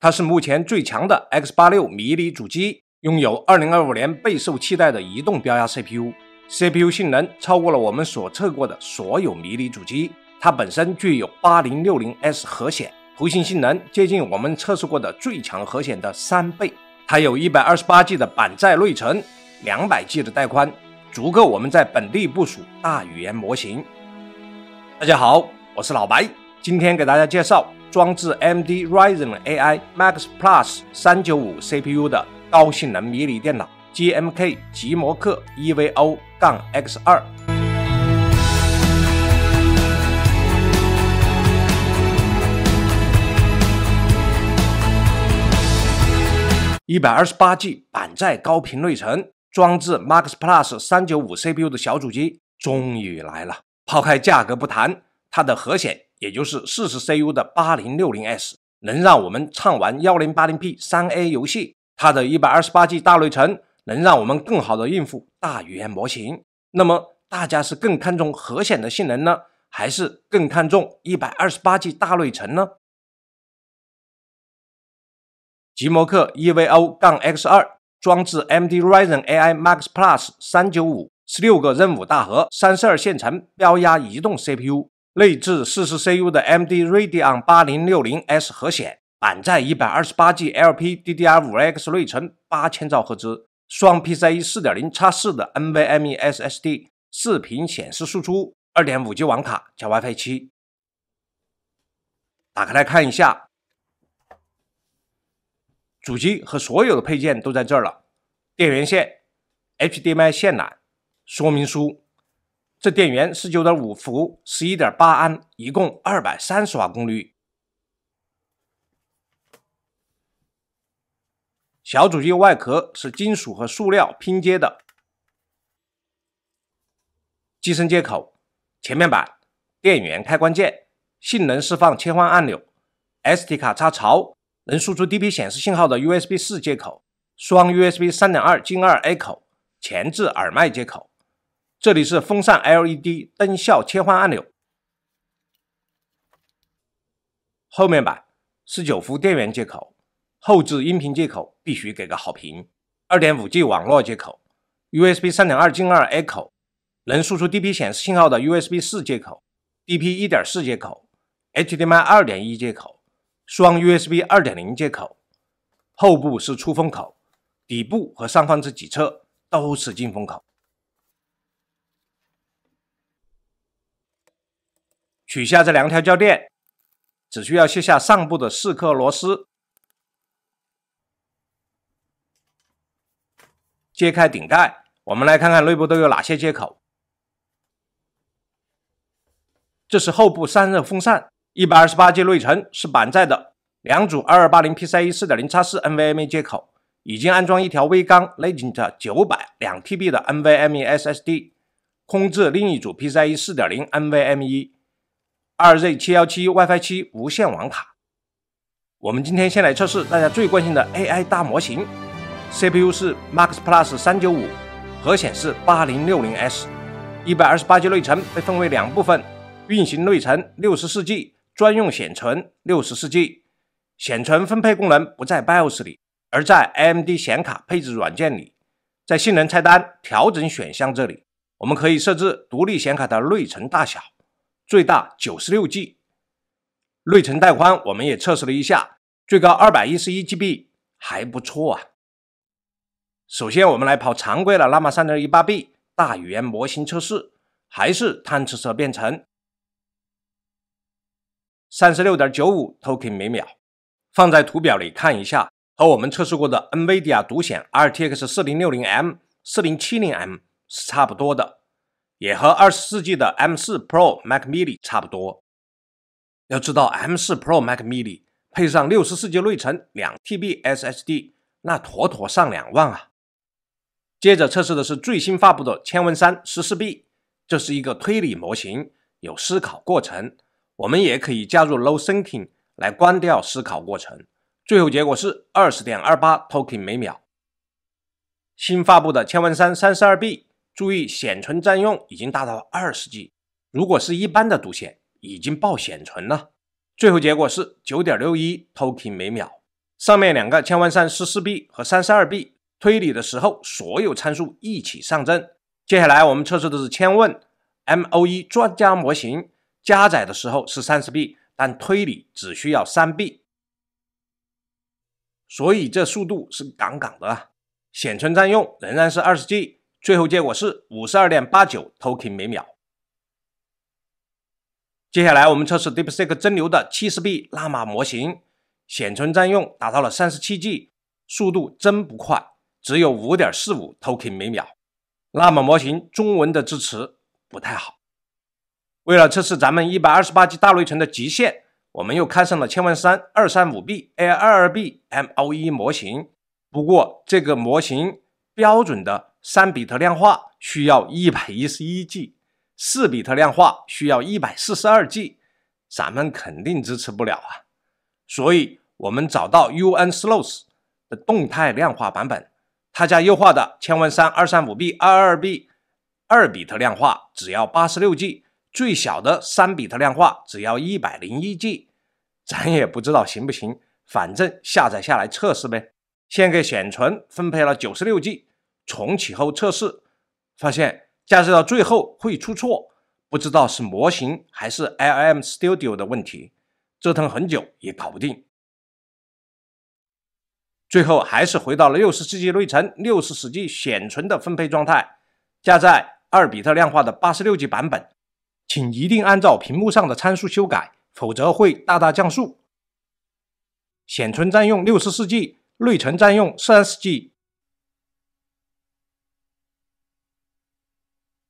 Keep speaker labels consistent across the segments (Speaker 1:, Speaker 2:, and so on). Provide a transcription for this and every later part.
Speaker 1: 它是目前最强的 X86 迷你主机，拥有2025年备受期待的移动标压 CPU 性能超过了我们所测过的所有迷你主机。它本身具有 8060S 核显，图形性能接近我们测试过的最强核显的3倍。它有 128G 的板载内存， 200G 的带宽，足够我们在本地部署大语言模型。大家好，我是老白，今天给大家介绍装置 AMD Ryzen AI Max Plus 395 CPU 的高性能迷你电脑 GMK 极摩客 EVO-X2。128G 板载高频内存装置 Max Plus 395 CPU 的小主机终于来了。抛开价格不谈，它的核显也就是 40CU 的 8060S 能让我们畅玩 1080p 3A 游戏，它的 128G 大内存能让我们更好的应付大语言模型。那么大家是更看重核显的性能呢，还是更看重 128G 大内存呢？极摩客 EVO-X2 装置 AMD Ryzen AI Max Plus 395 16个任务大核32线程标压移动 CPU， 内置 40CU 的 AMD Radeon 8060S 核显，板载 128G LPDDR5X 内存8000兆赫兹，双 PCIe 4.0x4 的 NVMe SSD， 视频显示输出 2.5G 网卡加 WiFi 7。打开来看一下，主机和所有的配件都在这儿了，电源线、HDMI 线缆、说明书。这电源是 9.5 伏 11.8 安，一共230瓦功率。小主机外壳是金属和塑料拼接的。机身接口、前面板、电源开关键、性能释放切换按钮、SD 卡插槽，能输出 DP 显示信号的 USB 4接口，双 USB 3.2 进 2A 口，前置耳麦接口。这里是风扇 LED 灯效切换按钮。后面板19伏电源接口，后置音频接口必须给个好评。2.5G 网络接口， USB 3.2 进 2A 口，能输出 DP 显示信号的 USB 4接口， DP 1.4 接口， HDMI 2.1 接口，双 USB 2.0 接口。后部是出风口，底部和上方这几侧都是进风口。取下这2条胶垫，只需要卸下上部的4颗螺丝，揭开顶盖，我们来看看内部都有哪些接口。这是后部散热风扇， 128G 内存是板载的，2组 2280 PCIe 4.0x4 NVMe 接口，已经安装一条微刚 Legend 900 2TB 的 NVMe SSD， 空置另一组 PCIe 4.0 NVMe 2Z717 WiFi 7无线网卡。我们今天先来测试大家最关心的 AI 大模型。 CPU 是 Max Plus 395， 核显是 8060S， 128G 内存被分为2部分，运行内存 64G， 专用显存 64G。 显存分配功能不在 BIOS 里，而在 AMD 显卡配置软件里。在性能菜单调整选项这里，我们可以设置独立显卡的内存大小，最大 96G。 内存带宽我们也测试了一下，最高 211GB， 还不错啊。首先我们来跑常规的 Llama 3.18B 大语言模型测试，还是贪吃蛇编程， 36.95 token 每秒。放在图表里看一下，和我们测试过的 NVIDIA 独显 RTX 4060M、4070M 是差不多的，也和 24G 的 M4 Pro Mac Mini 差不多。要知道 M4 Pro Mac Mini 配上 64G 内存 2TB SSD， 那妥妥上2万啊。接着测试的是最新发布的千文3 14B， 这是一个推理模型，有思考过程，我们也可以加入 Low Thinking 来关掉思考过程。最后结果是 20.28 token 每秒。新发布的千文3 32B， 注意显存占用已经达到 20G， 如果是一般的独显已经爆显存了。最后结果是 9.61 token 每秒。上面两个千问三14B 和32B推理的时候，所有参数一起上阵。接下来我们测试的是千问 MOE 专家模型，加载的时候是30B， 但推理只需要3B， 所以这速度是杠杠的啊。显存占用仍然是20G， 最后结果是 52.89 token 每秒。接下来我们测试 DeepSeek 真流的 70B 拉玛模型，显存占用达到了 37G， 速度真不快，只有 5.45 token 每秒。拉玛模型中文的支持不太好。为了测试咱们 128G 大内存的极限，我们又开上了千问三 235B A22B MOE 模型。不过这个模型标准的3比特量化需要 111G， 4比特量化需要 142G， 咱们肯定支持不了啊。所以我们找到 UN-Sloth 的动态量化版本，他家优化的千问三 235B 22B 2比特量化只要 86G， 最小的3比特量化只要 101G， 咱也不知道行不行，反正下载下来测试呗。先给显存分配了 96G， 重启后测试，发现加载到最后会出错，不知道是模型还是 LM Studio 的问题，折腾很久也搞不定。最后还是回到了 64G 内存 64G 显存的分配状态，加载2比特量化的 86G 版本，请一定按照屏幕上的参数修改，否则会大大降速。显存占用 64G， 内存占用 30G，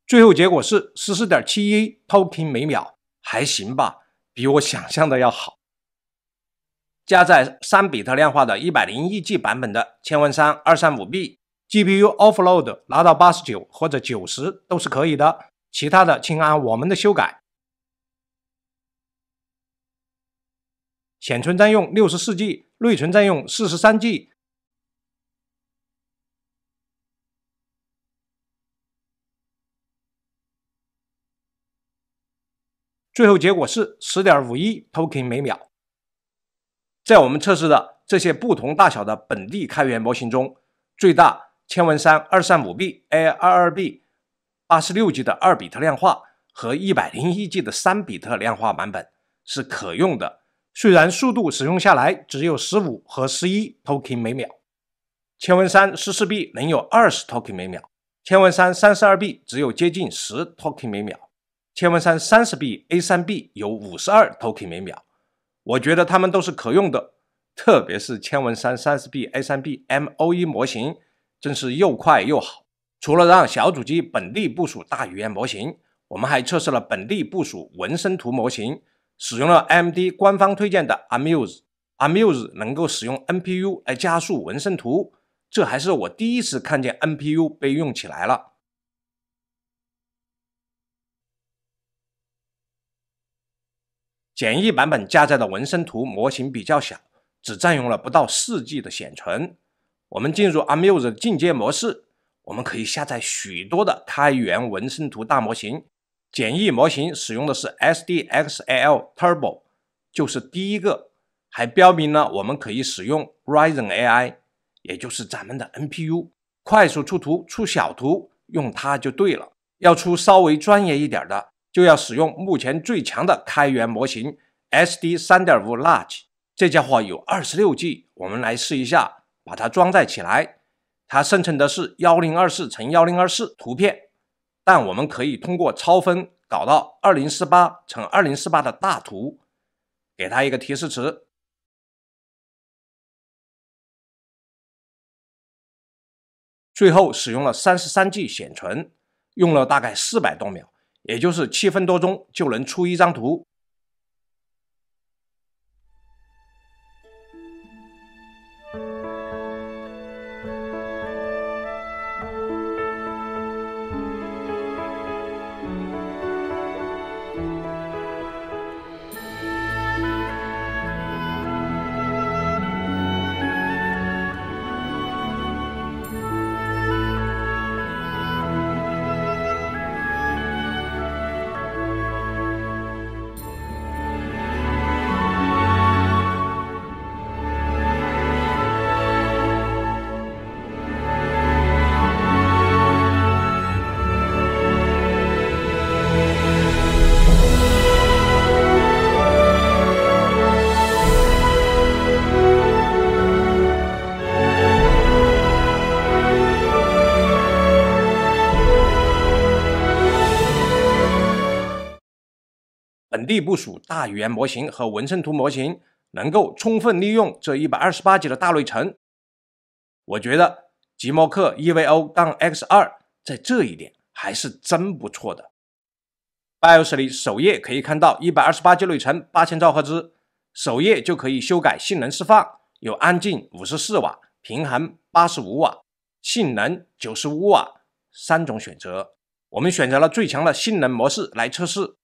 Speaker 1: 最后结果是 14.71 token 每秒，还行吧，比我想象的要好。加载3比特量化的 101G 版本的千问三 235B GPU offload 拿到89或者90都是可以的，其他的请按我们的修改。显存占用 64G， 内存占用 43G， 最后结果是 10.51 token 每秒。在我们测试的这些不同大小的本地开源模型中，最大千问三 235B A22B 86G 的2比特量化和 101G 的3比特量化版本是可用的，虽然速度使用下来只有15和11 token 每秒。千问三 14B 能有20 token 每秒，千问三 32B 只有接近10 token 每秒，千问三 30B A3B 有52 token 每秒。我觉得它们都是可用的，特别是千问三 30B A3B MOE 模型真是又快又好。除了让小主机本地部署大语言模型，我们还测试了本地部署纹身图模型，使用了 AMD 官方推荐的 Amuse 能够使用 NPU 来加速纹身图，这还是我第一次看见 NPU 被用起来了。简易版本加载的纹身图模型比较小，只占用了不到 4G 的显存。我们进入 Amuse 的进阶模式，我们可以下载许多的开源纹身图大模型。简易模型使用的是 SDXL Turbo， 就是第一个，还标明了我们可以使用 Ryzen AI， 也就是咱们的 NPU， 快速出图出小图，用它就对了。要出稍微专业一点的，就要使用目前最强的开源模型 SD 3.5 Large， 这家伙有 26G， 我们来试一下，把它装载起来。它生成的是 1024×1024 图片，但我们可以通过超分搞到 2048×2048 的大图。给它一个提示词，最后使用了 33G 显存，用了大概400多秒，也就是7分多钟就能出一张图。地部署大语言模型和纹身图模型能够充分利用这 128G 的大内存。我觉得极摩克 EVO-X2 在这一点还是真不错的。BIOS 里首页可以看到 128G 内存8000兆赫兹，首页就可以修改性能释放，有安静54瓦、平衡85瓦、性能95瓦3种选择。我们选择了最强的性能模式来测试。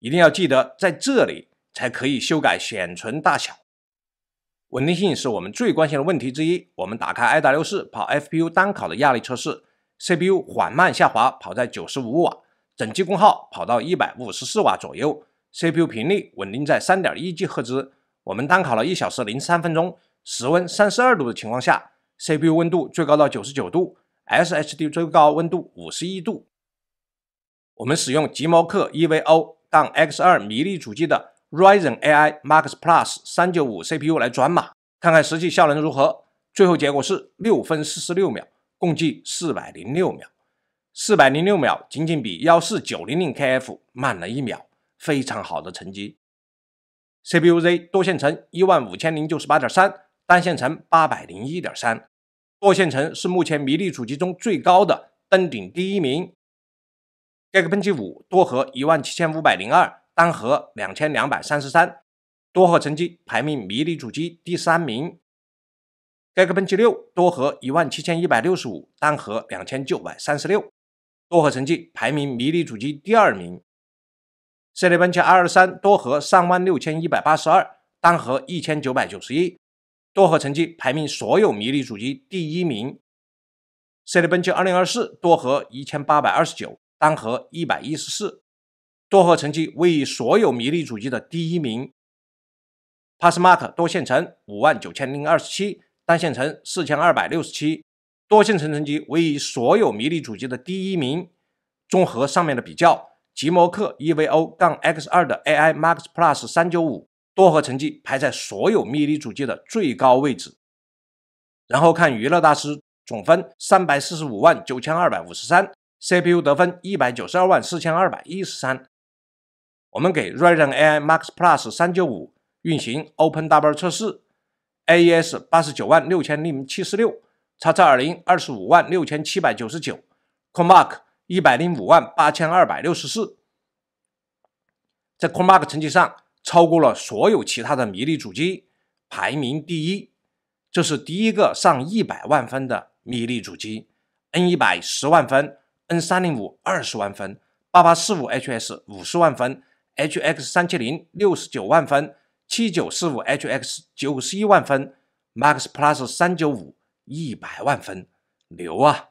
Speaker 1: 一定要记得在这里才可以修改显存大小。稳定性是我们最关心的问题之一。我们打开 i.64 跑 FPU 单考的压力测试， CPU 缓慢下滑，跑在95瓦，整机功耗跑到154瓦左右， CPU 频率稳定在 3.1 赫兹。我们单考了1小时03分钟，室温32度的情况下， CPU 温度最高到99度， SHD 最高温度51度。我们使用极摩克 EVO-X2 迷你主机的 Ryzen AI Max Plus 395 CPU 来转码，看看实际效能如何。最后结果是6分46秒，共计406秒。406秒仅仅比 14900KF 慢了1秒，非常好的成绩。CPU-Z 多线程 15098.3， 单线程 801.3， 多线程是目前迷你主机中最高的，登顶第1名。Geekbench 5多核17502，单核2233，多核成绩排名迷你主机第3名。Geekbench 6多核17165，单核2936，多核成绩排名迷你主机第2名。Cinebench R23多核36182，单核1991，多核成绩排名所有迷你主机第1名。Cinebench 2024多核1829，单核114，多核成绩位于所有迷你主机的第1名。Passmark 多线程59027，单线程4267，多线程成绩位于所有迷你主机的第1名。综合上面的比较，极摩克 EVO-X2 的 AI Max Plus 395多核成绩排在所有迷你主机的最高位置。然后看娱乐大师总分3459253。CPU 得分1924213，我们给 Ryzen AI Max Plus 395运行 OpenW 测试 ，AES 8960076， X220 256,799， Coremark 1058264，在 Coremark 成绩上超过了所有其他的迷你主机，排名第1。这是第一个上100万分的迷你主机 ，N100 10万分。N305 20万分， 8845HS 50万分， HX370 69万分， 7945HX 91万分， Max Plus 395 100万分，牛啊！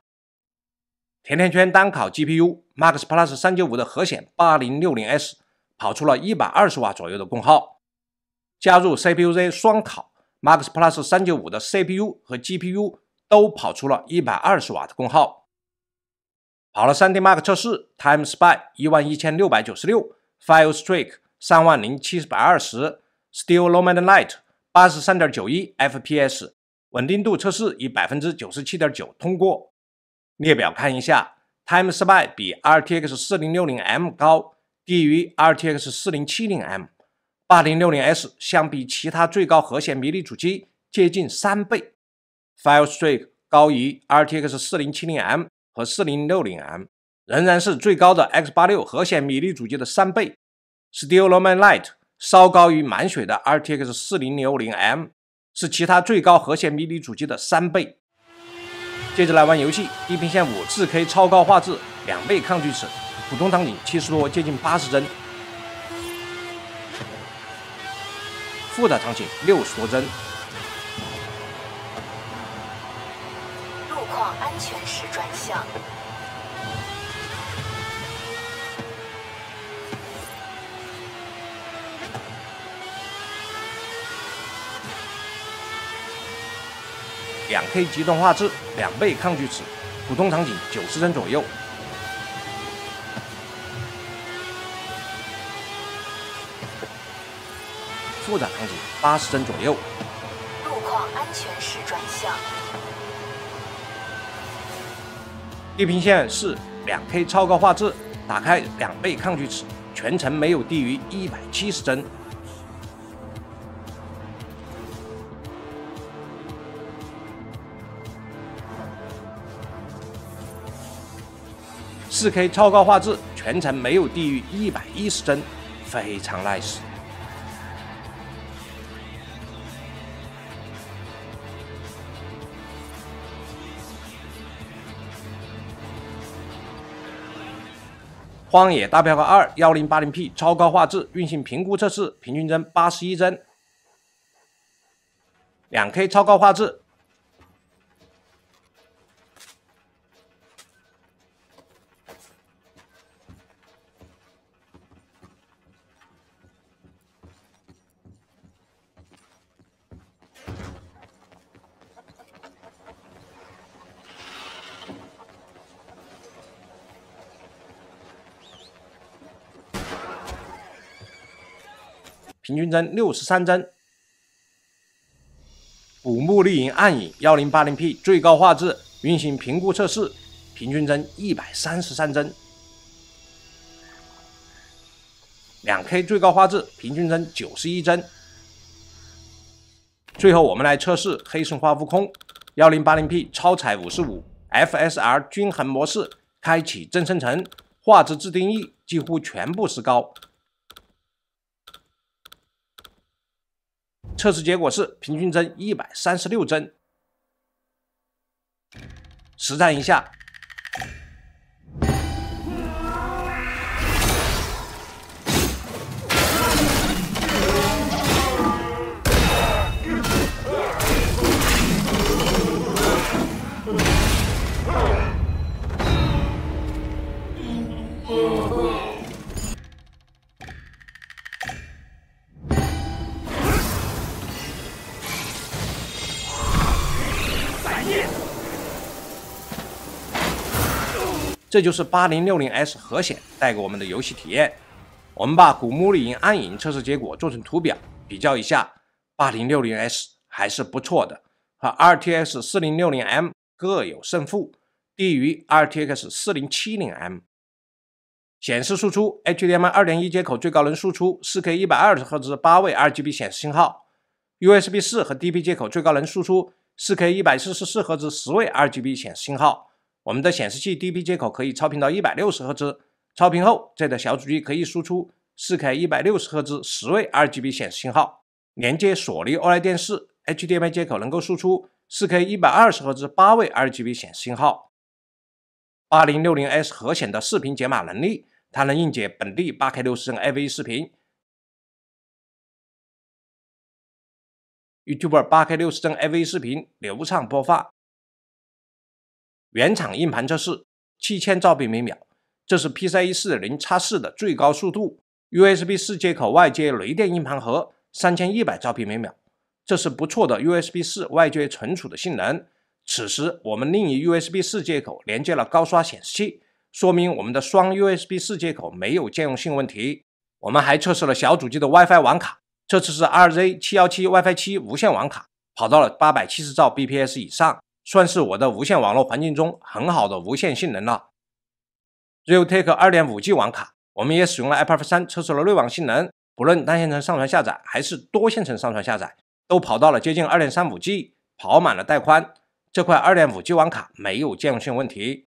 Speaker 1: 甜甜圈单考 GPU Max Plus 395的核显 8060S 跑出了120瓦左右的功耗，加入 CPU-Z 双考 Max Plus 395的 CPU 和 GPU 都跑出了120瓦的功耗。跑了 3D Mark 测试 ，TimeSpy 11696 ，FileStreak 30720 ，Still Lumen Light 83.91 FPS， 稳定度测试以 97.9% 通过。列表看一下 ，TimeSpy 比 RTX 4060M 高，低于 RTX 4070M。8060S 相比其他最高核显迷你主机接近3倍 ，FileStreak 高于 RTX 4070M。和 4060M 仍然是最高的 X86 核显迷你主机的3倍 ，Still Lumen Light 稍高于满血的 RTX 4060M， 是其他最高核显迷你主机的3倍。接着来玩游戏，地平线5 4K 超高画质，2倍抗锯齿，普通场景70多接近80帧，复杂场景60多帧。
Speaker 2: 路况安全时转向。
Speaker 1: 2K 极端画质，2倍抗锯齿，普通场景90帧左右。复杂场景80帧左右。
Speaker 2: 路况安全时转向。
Speaker 1: 地平线是2K 超高画质，打开2倍抗锯齿，全程没有低于170帧。4K 超高画质，全程没有低于110帧，非常 nice。荒野大镖客2 1080P 超高画质运行评估测试，平均帧81帧，2K 超高画质。平均帧63帧，古墓丽影暗影 1080P 最高画质运行评估测试，平均帧133帧，2K 最高画质，平均帧91帧。最后我们来测试黑神话悟空 1080P 超彩55 FSR 均衡模式，开启真生成，画质自定义几乎全部是高。测试结果是平均帧136帧，实战一下。这就是 8060S 核显带给我们的游戏体验。我们把古墓丽影暗影测试结果做成图表，比较一下 ，8060S 还是不错的，和 RTX 4060M 各有胜负，低于 RTX 4070M。显示输出 HDMI 2.1 接口最高能输出 4K 120Hz 8位 RGB 显示信号 ，USB 4和 DP 接口最高能输出 4K 144Hz 10位 RGB 显示信号。我们的显示器 DP 接口可以超频到160Hz， 超频后，这台小主机可以输出 4K 160Hz 10位 RGB 显示信号。连接索尼 OLED 电视 HDMI 接口能够输出 4K 120Hz 8位 RGB 显示信号。8060S 核显的视频解码能力，它能硬解本地 8K 60帧 AV 视频。YouTuber 8K 60帧 AV 视频流畅播放。原厂硬盘测试7000兆比每秒，这是 PCIe 4.0x4 的最高速度。USB 4接口外接雷电硬盘盒3100兆比每秒，这是不错的 USB 4外接存储的性能。此时我们另一 USB 4接口连接了高刷显示器，说明我们的双 USB 4接口没有兼容性问题。我们还测试了小主机的 WiFi 网卡，这次是 RZ717 WiFi 7无线网卡，跑到了870兆 bps 以上。算是我的无线网络环境中很好的无线性能了。Realtek 2.5G 网卡，我们也使用了 IPv3 测试了内网性能，不论单线程上传下载还是多线程上传下载，都跑到了接近 2.35G， 跑满了带宽。这块 2.5G 网卡没有兼容性问题。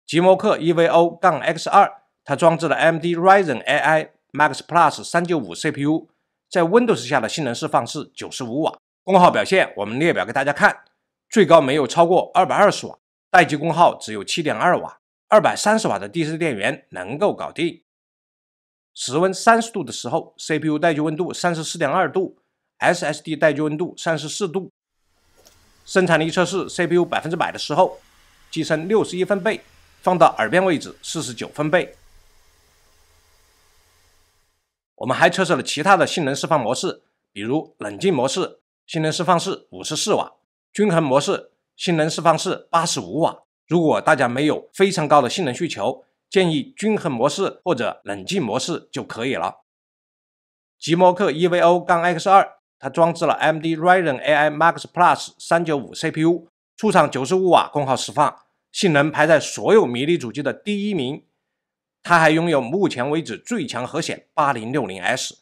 Speaker 1: 极摩客 EVO-X2， 它装置了 AMD Ryzen AI Max Plus 395 CPU， 在 Windows 下的性能释放是95瓦。功耗表现我们列表给大家看。最高没有超过220瓦，待机功耗只有 7.2 瓦，230瓦的 DC 电源能够搞定。室温30度的时候 ，CPU 待机温度 34.2 度 ，SSD 待机温度34度。生产力测试 CPU 100%的时候，机身61分贝，放到耳边位置49分贝。我们还测试了其他的性能释放模式，比如冷静模式，性能释放是54瓦。均衡模式性能释放是85瓦。如果大家没有非常高的性能需求，建议均衡模式或者冷静模式就可以了。极摩客 EVO-X2， 它装置了 AMD Ryzen AI Max Plus 395 CPU， 出厂95瓦功耗释放，性能排在所有迷你主机的第一名。它还拥有目前为止最强核显 8060S，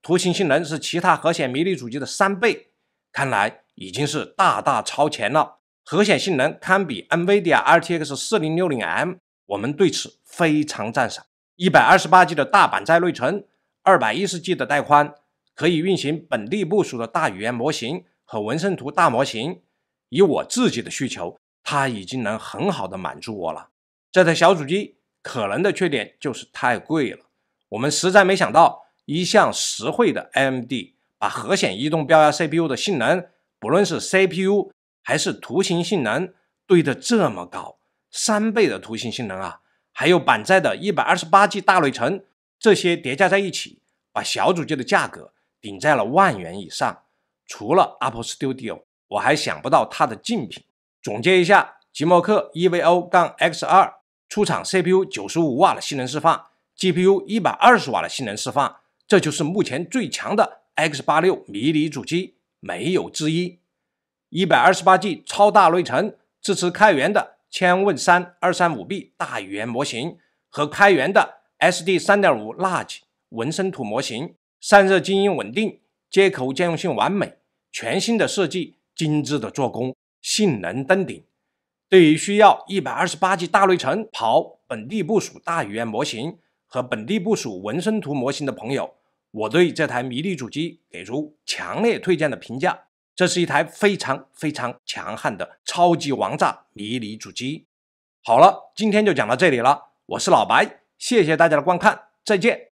Speaker 1: 图形性能是其他核显迷你主机的3倍，看来已经是大大超前了。核显性能堪比 NVIDIA RTX 4060M， 我们对此非常赞赏。128G 的大板载内存， 210G 的带宽，可以运行本地部署的大语言模型和纹身图大模型。以我自己的需求，它已经能很好的满足我了。这台小主机可能的缺点就是太贵了，我们实在没想到一向实惠的 AMD 把核显移动标压 CPU 的性能，不论是 CPU 还是图形性能堆得这么高，3倍的图形性能啊，还有板载的 128G 大内存，这些叠加在一起，把小主机的价格顶在了10000元以上。除了 Apple Studio， 我还想不到它的竞品。总结一下，极墨克 EVO-X2 出厂 CPU 95瓦的性能释放， GPU 120瓦的性能释放，这就是目前最强的 X86 迷你主机，没有之一。128G 超大内存，支持开源的千问3 235B 大语言模型和开源的 SD 3.5 Large 纹身图模型，散热静音稳定，接口兼容性完美，全新的设计，精致的做工，性能登顶。对于需要 128G 大内存跑本地部署大语言模型和本地部署纹身图模型的朋友，我对这台迷你主机给出强烈推荐的评价。这是一台非常强悍的超级王炸迷你主机。好了，今天就讲到这里了，我是老白，谢谢大家的观看，再见。